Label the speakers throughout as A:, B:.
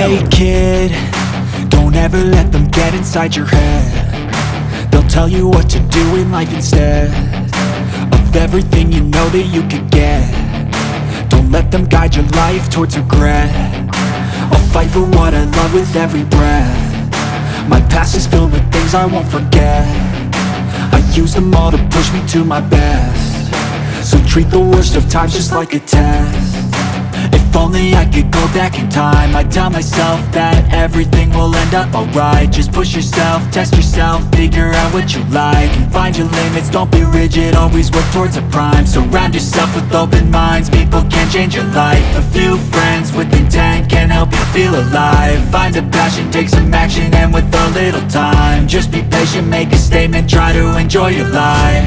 A: Hey kid, don't ever let them get inside your head. They'll tell you what to do in life instead of everything you know that you could get. Don't let them guide your life towards regret. I'll fight for what I love with every breath. My past is filled with things I won't forget. I use them all to push me to my best. So treat the worst of times just like a test. If only I could go back in time, I'd tell myself that everything will end up alright. Just push yourself, test yourself, figure out what you like, and find your limits, don't be rigid, always work towards a prime. Surround yourself with open minds, people can change your life. A few friends with intent can help you feel alive. Find a passion, take some action, and with a little time, just be patient, make a statement, try to enjoy your life.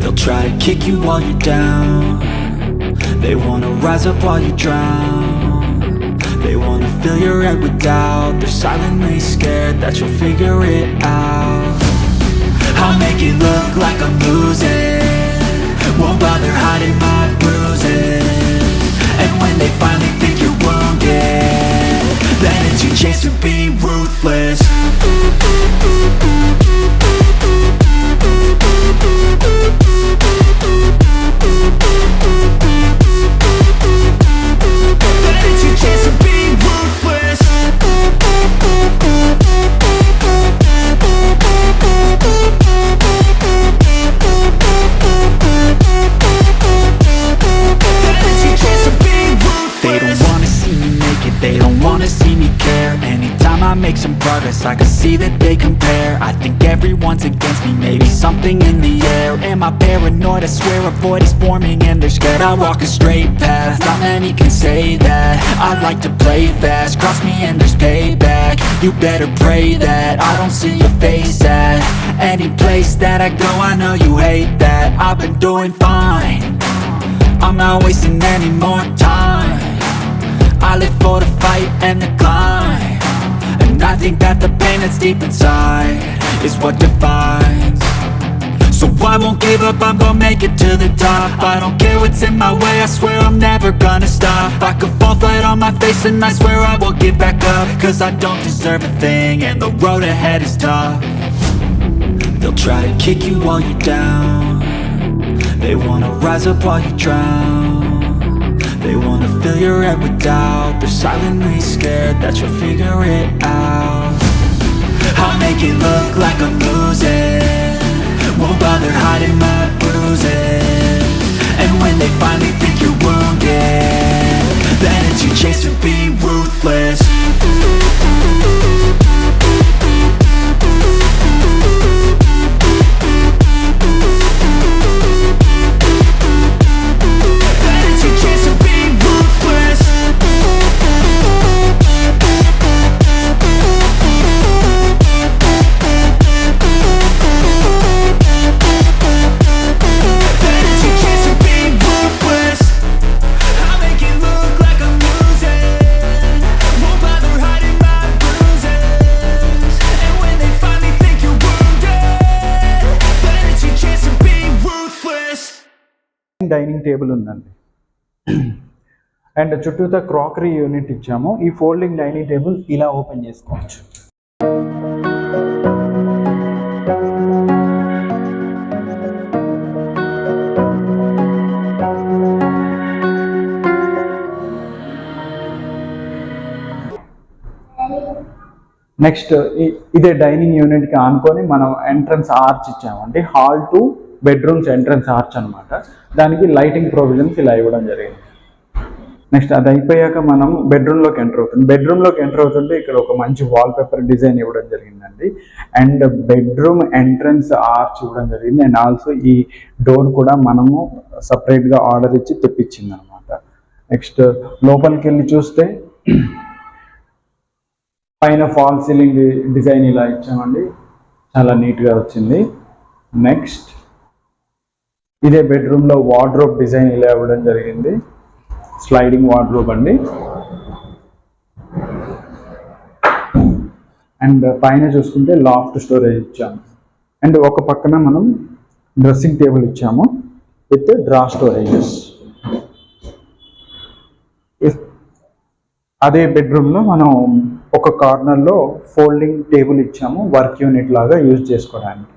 A: They'll try to kick you while you're down. They wanna rise up while you drown. They wanna fill your head with doubt. They're silently scared that you'll figure it out. I'll make it look like I'm losing, won't bother hiding my bruises. And when they finally think you're wounded, then it's your chance to be ruthless. Some progress, I can see that they compare. I think everyone's against me, maybe something in the air. Am I paranoid? I swear a void is forming and they're scared. I walk a straight path, not many can say that. I like to play fast, cross me and there's payback. You better pray that I don't see your face at any place that I go. I know you hate that. I've been doing fine, I'm not wasting any more time. I live for the fight and the climb, and I think that the pain that's deep inside is what defines. So I won't give up, I'm gonna make it to the top. I don't care what's in my way, I swear I'm never gonna stop. I could fall flat on my face and I swear I will get back up, cause I don't deserve a thing and the road ahead is tough. They'll try to kick you while you're down. They wanna rise up while you drown. They wanna fill your head with doubt. They're silently scared that you'll figure it out. I'll make it look like I'm losing, won't bother hiding my bruises. And when they finally think you're wounded, then it's your chance to be ruthless.
B: Dining table ఉందండి and చుట్టూతా crockery unit ఇచ్చాము. ఈ folding dining table ఇలా open చేసుకోవచ్చు. Next ఇదే dining యూనిట్కి ఆనుకొని మనం ఎంట్రన్స్ ఆర్చ్ ఇచ్చామండి. Hall to bedrooms entrance arch అనమాట. దానికి లైటింగ్ ప్రొవిజన్స్ ఇలా ఇవ్వడం జరిగింది. నెక్స్ట్ అది అయిపోయాక మనం బెడ్రూమ్లోకి ఎంటర్ అవుతుంది. బెడ్రూమ్లోకి ఎంటర్ అవుతుంటే ఇక్కడ ఒక మంచి వాల్పేపర్ డిజైన్ ఇవ్వడం జరిగిందండి. అండ్ బెడ్రూమ్ ఎంట్రన్స్ ఆర్చ్ ఇవ్వడం జరిగింది. అండ్ ఆల్సో ఈ డోర్ కూడా మనము సపరేట్గా ఆర్డర్ ఇచ్చి తెప్పించింది అనమాట. నెక్స్ట్ లోపలికి వెళ్ళి చూస్తే పైన ఫాల్ సీలింగ్ డిజైన్ ఇలా ఇచ్చామండి, చాలా నీట్గా వచ్చింది. నెక్స్ట్ ఇదే బెడ్రూమ్లో వార్డ్రోబ్ డిజైన్ ఇలా ఇవ్వడం జరిగింది. స్లైడింగ్ వార్డ్రోబ్ అండి. అండ్ పైన చూసుకుంటే లాఫ్ట్ స్టోరేజ్ ఇచ్చాము. అండ్ ఒక పక్కన మనం డ్రెస్సింగ్ టేబుల్ ఇచ్చాము విత్ డ్రా స్టోరేజెస్. అదే బెడ్రూమ్లో మనం ఒక కార్నర్లో ఫోల్డింగ్ టేబుల్ ఇచ్చాము, వర్క్ యూనిట్ లాగా యూజ్ చేసుకోవడానికి.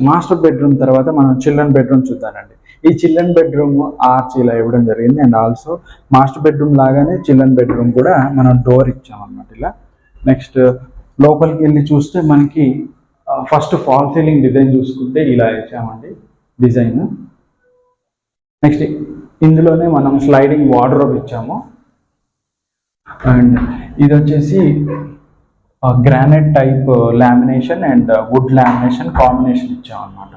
B: మాస్టర్ బెడ్రూమ్ తర్వాత మనం చిల్డ్రన్ బెడ్రూమ్ చూద్దామండి. ఈ చిల్డ్రన్ బెడ్రూమ్ ఆర్చ్ ఇలా ఇవ్వడం జరిగింది. అండ్ ఆల్సో మాస్టర్ బెడ్రూమ్ లాగానే చిల్డ్రన్ బెడ్రూమ్ కూడా మనం డోర్ ఇచ్చామన్నమాట ఇలా. నెక్స్ట్ లోపలికి వెళ్ళి చూస్తే మనకి ఫస్ట్ ఫాల్ సీలింగ్ డిజైన్ చూసుకుంటే ఇలా ఇచ్చామండి డిజైన్. నెక్స్ట్ ఇందులోనే మనం స్లైడింగ్ వార్డ్రోబ్ ఇచ్చాము. అండ్ ఇది వచ్చేసి granite type lamination and wood lamination combination ఇచ్చామన్నమాట.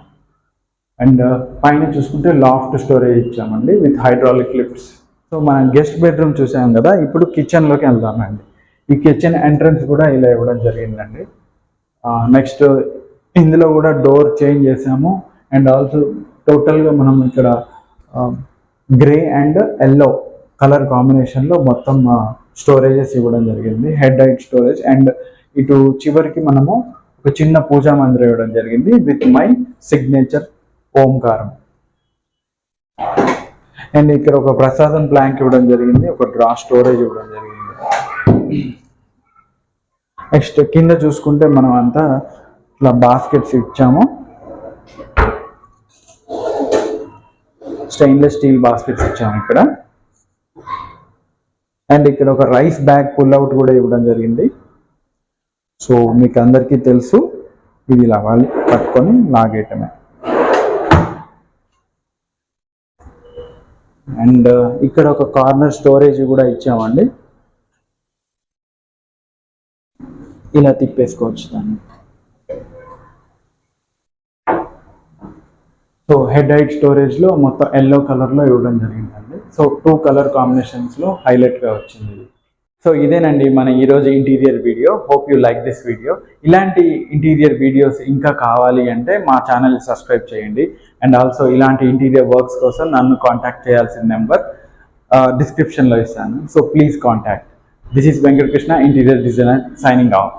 B: అండ్ పైన చూసుకుంటే లాఫ్ట్ స్టోరేజ్ ఇచ్చామండి విత్ హైడ్రాలిక్ లిఫ్ట్స్. సో మనం గెస్ట్ బెడ్రూమ్ చూసాం కదా, ఇప్పుడు కిచెన్లోకి వెళ్దామండి. ఈ కిచెన్ ఎంట్రన్స్ కూడా ఇలా ఇవ్వడం జరిగిందండి. నెక్స్ట్ ఇందులో కూడా డోర్ చేంజ్ చేసాము. అండ్ ఆల్సో టోటల్గా మనం ఇక్కడ గ్రే అండ్ ఎల్లో కలర్ కాంబినేషన్లో మొత్తం స్టోరేజెస్ ఇవ్వడం జరిగింది, హెడ్ హైట్ స్టోరేజ్. అండ్ ఇటు చివరికి మనము ఒక చిన్న పూజా మందిరం ఇవ్వడం జరిగింది with my signature Omkaram. And ఇక్కడ ఒక ప్రసాదం ప్లాంక్ ఇవ్వడం జరిగింది, ఒక డ్రా స్టోరేజ్ ఇవ్వడం జరిగింది. నెక్స్ట్ కింద చూసుకుంటే మనం అంతా ఇట్లా బాస్కెట్స్ ఇచ్చాము, స్టెయిన్లెస్ స్టీల్ బాస్కెట్స్ ఇచ్చాము ఇక్కడ. అండ్ ఇక్కడ ఒక రైస్ బ్యాగ్ పుల్ అవుట్ కూడా ఇవ్వడం జరిగింది. సో మీకు అందరికీ తెలుసు, ఇది ఇలా పట్టుకొని లాగేయటమే. అండ్ ఇక్కడ ఒక కార్నర్ స్టోరేజ్ కూడా ఇచ్చామండి, ఇలా తిప్పేసుకోవచ్చు దాన్ని. సో హెడ్ హైట్ స్టోరేజ్లో మొత్తం ఎల్లో కలర్లో ఇవ్వడం జరిగిందండి. సో 2 కలర్ కాంబినేషన్స్లో హైలైట్గా వచ్చింది. సో ఇదేనండి మన ఈరోజు interior video. Hope you like this video. ఇలాంటి ఇంటీరియర్ వీడియోస్ ఇంకా కావాలి అంటే మా ఛానల్ సబ్స్క్రైబ్ చేయండి. అండ్ ఆల్సో ఇలాంటి ఇంటీరియర్ వర్క్స్ కోసం నన్ను కాంటాక్ట్ చేయాల్సిన నెంబర్ డిస్క్రిప్షన్లో ఇస్తాను. So please contact. This is Venkatakrishna, interior designer, signing off.